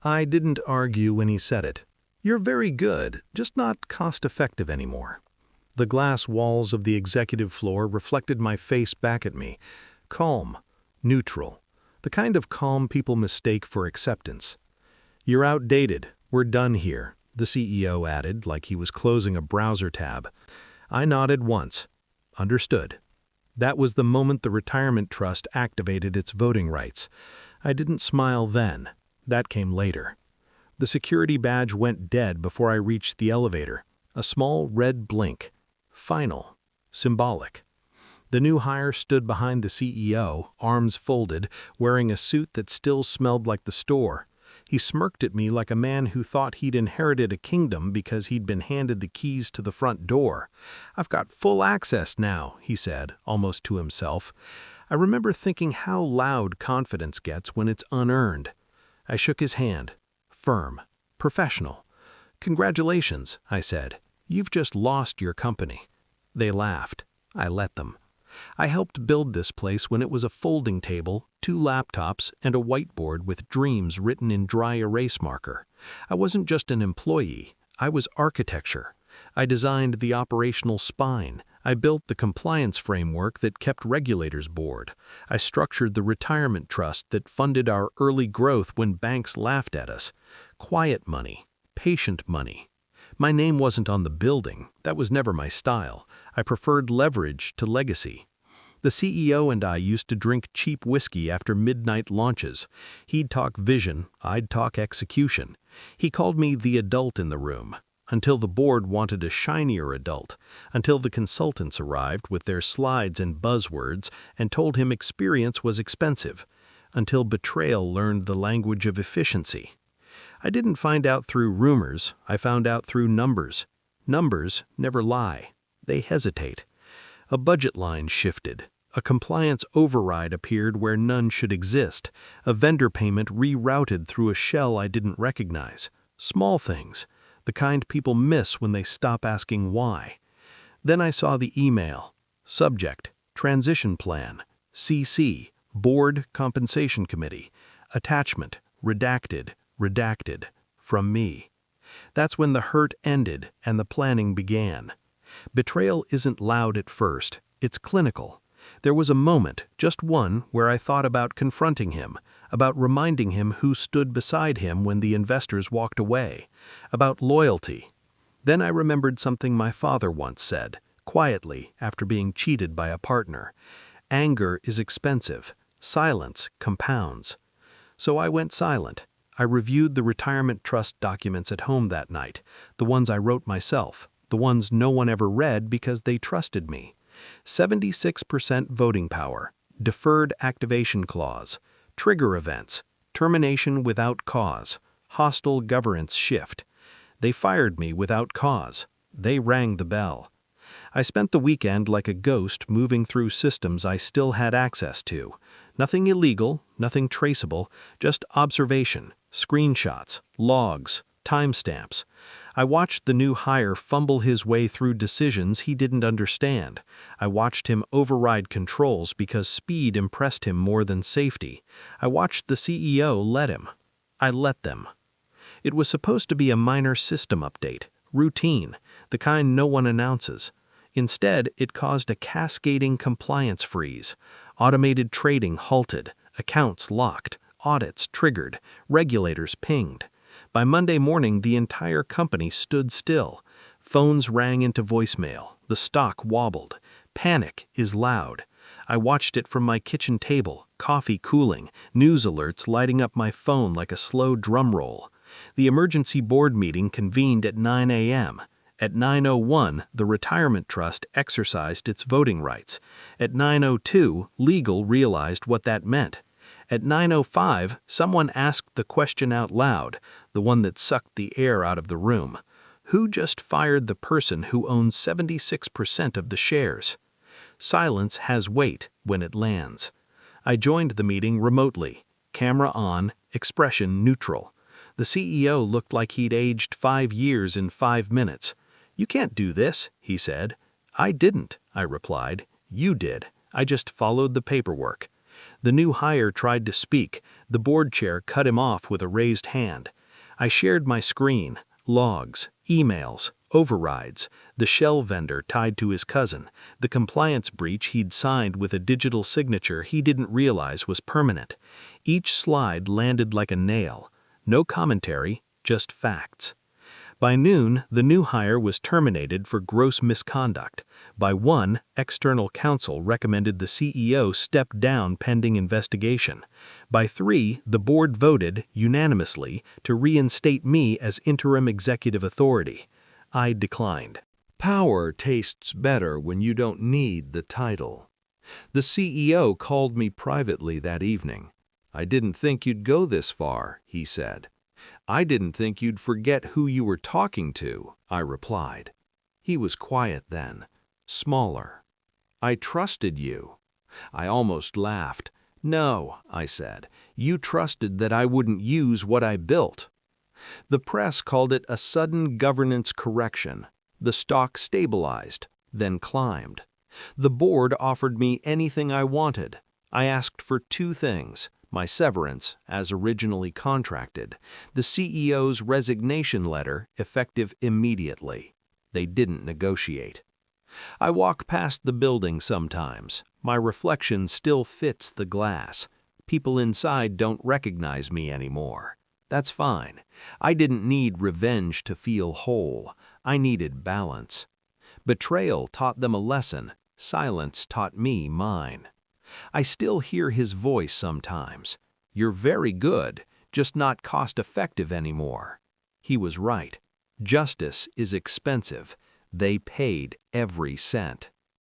I didn't argue when he said it. You're very good, just not cost-effective anymore. The glass walls of the executive floor reflected my face back at me. Calm, neutral, the kind of calm people mistake for acceptance. You're outdated. We're done here, the CEO added, like he was closing a browser tab. I nodded once. Understood. That was the moment the retirement trust activated its voting rights. I didn't smile then. That came later. The security badge went dead before I reached the elevator. A small red blink. Final. Symbolic. The new hire stood behind the CEO, arms folded, wearing a suit that still smelled like the store. He smirked at me like a man who thought he'd inherited a kingdom because he'd been handed the keys to the front door. "I've got full access now," he said, almost to himself. I remember thinking how loud confidence gets when it's unearned. I shook his hand. Firm. Professional. "Congratulations," I said. "You've just lost your company." They laughed. I let them. I helped build this place when it was a folding table, 2 laptops, and a whiteboard with dreams written in dry erase marker. I wasn't just an employee. I was architecture. I designed the operational spine. I built the compliance framework that kept regulators bored. I structured the retirement trust that funded our early growth when banks laughed at us. Quiet money. Patient money. My name wasn't on the building. That was never my style. I preferred leverage to legacy. The CEO and I used to drink cheap whiskey after midnight launches. He'd talk vision, I'd talk execution. He called me the adult in the room, until the board wanted a shinier adult, until the consultants arrived with their slides and buzzwords and told him experience was expensive, until betrayal learned the language of efficiency. I didn't find out through rumors, I found out through numbers. Numbers never lie. They hesitate. A budget line shifted. A compliance override appeared where none should exist. A vendor payment rerouted through a shell I didn't recognize. Small things, the kind people miss when they stop asking why. Then I saw the email. Subject, transition plan, CC, Board Compensation Committee. Attachment, redacted, redacted, from me. That's when the hurt ended and the planning began. Betrayal isn't loud at first, it's clinical. There was a moment, just one, where I thought about confronting him, about reminding him who stood beside him when the investors walked away, about loyalty. Then I remembered something my father once said, quietly after being cheated by a partner. Anger is expensive. Silence compounds. So I went silent. I reviewed the retirement trust documents at home that night, the ones I wrote myself, the ones no one ever read because they trusted me. 76% voting power, deferred activation clause, trigger events, termination without cause, hostile governance shift. They fired me without cause. They rang the bell. I spent the weekend like a ghost moving through systems I still had access to. Nothing illegal, nothing traceable, just observation, screenshots, logs, timestamps. I watched the new hire fumble his way through decisions he didn't understand. I watched him override controls because speed impressed him more than safety. I watched the CEO let him. I let them. It was supposed to be a minor system update, routine, the kind no one announces. Instead, it caused a cascading compliance freeze. Automated trading halted, accounts locked, audits triggered, regulators pinged. By Monday morning, the entire company stood still. Phones rang into voicemail. The stock wobbled. Panic is loud. I watched it from my kitchen table, coffee cooling, news alerts lighting up my phone like a slow drum roll. The emergency board meeting convened at 9 a.m. At 9:01, the retirement trust exercised its voting rights. At 9:02, legal realized what that meant. At 9:05, someone asked the question out loud, the one that sucked the air out of the room. Who just fired the person who owns 76% of the shares? Silence has weight when it lands. I joined the meeting remotely, camera on, expression neutral. The CEO looked like he'd aged 5 years in 5 minutes. "You can't do this," he said. "I didn't," I replied. "You did. I just followed the paperwork." The new hire tried to speak. The board chair cut him off with a raised hand. I shared my screen, logs, emails, overrides, the shell vendor tied to his cousin, the compliance breach he'd signed with a digital signature he didn't realize was permanent. Each slide landed like a nail. No commentary, just facts. By noon, the new hire was terminated for gross misconduct. By 1, external counsel recommended the CEO step down pending investigation. By 3, the board voted, unanimously, to reinstate me as interim executive authority. I declined. Power tastes better when you don't need the title. The CEO called me privately that evening. "I didn't think you'd go this far," he said. "I didn't think you'd forget who you were talking to," I replied. He was quiet then, smaller. "I trusted you." I almost laughed. "No," I said, "you trusted that I wouldn't use what I built." The press called it a sudden governance correction. The stock stabilized, then climbed. The board offered me anything I wanted. I asked for 2 things: my severance, as originally contracted, the CEO's resignation letter, effective immediately. They didn't negotiate. I walk past the building sometimes. My reflection still fits the glass. People inside don't recognize me anymore. That's fine. I didn't need revenge to feel whole. I needed balance. Betrayal taught them a lesson. Silence taught me mine. I still hear his voice sometimes. "You're very good, just not cost-effective anymore." He was right. Justice is expensive. They paid every cent.